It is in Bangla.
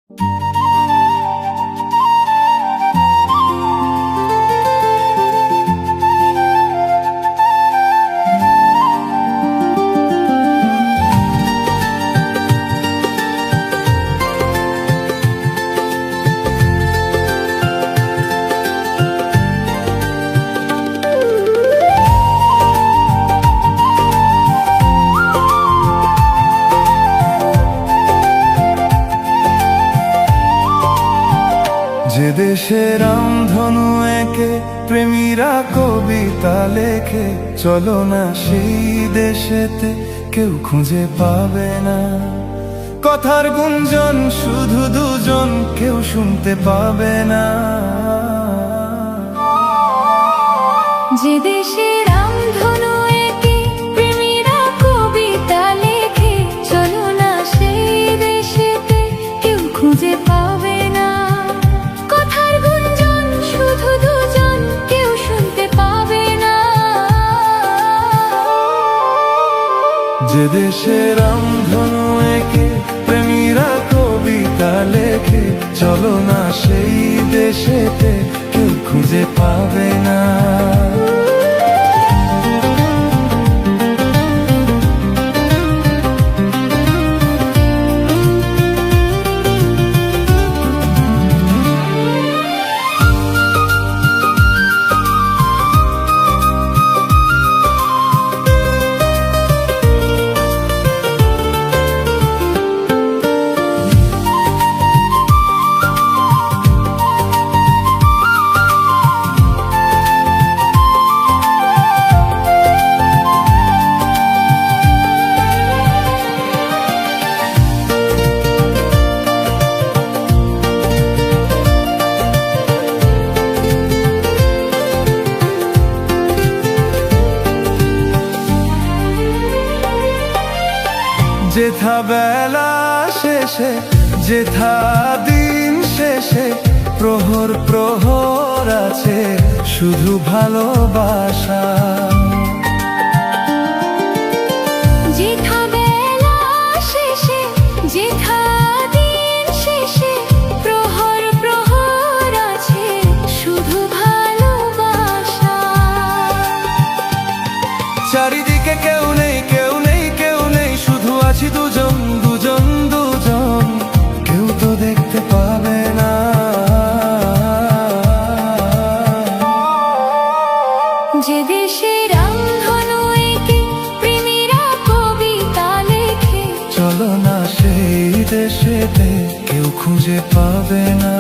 যে দেশে রামধনু এঁকে প্রেমীরা কবিতা লেখে, চলো না সেই দেশেতে, কেউ খুঁজে পাবে না। কথার গুঞ্জন শুধু দুজন, কেউ শুনতে পাবে না। যে দেশে রামধনু এঁকে প্রেমীরা কবিতা লেখে, চলো না সেই দেশেতে, কেউ খুঁজে পাবে না। কথার গুঞ্জন শুধু দুজন, কেউ শুনতে পাবে না। যে দেশে রামধনু এঁকে প্রেমীরা কবিতা লেখে, চলো না সেই দেশেতে, কেউ খুঁজে পাবে না। যেথা বেলা শেষে, যেথা দিন শেষে, প্রহর প্রহর আছে শুধু ভালোবাসা। যেথা বেলা শেষে, যেথা দিন শেষে, প্রহর প্রহর আছে শুধু ভালোবাসা। চারিদিকে কেউ নেই, কেউ নেই, কেউ নেই, শুধু আছি দুজন, দুজন, দুজন, কেউ তো দেখতে পাবে না। যে দেশে রামধনু এঁকে প্রেমীরা কবিতা লেখে, চলো না সেই দেশেতে, কেউ খুঁজে পাবে না।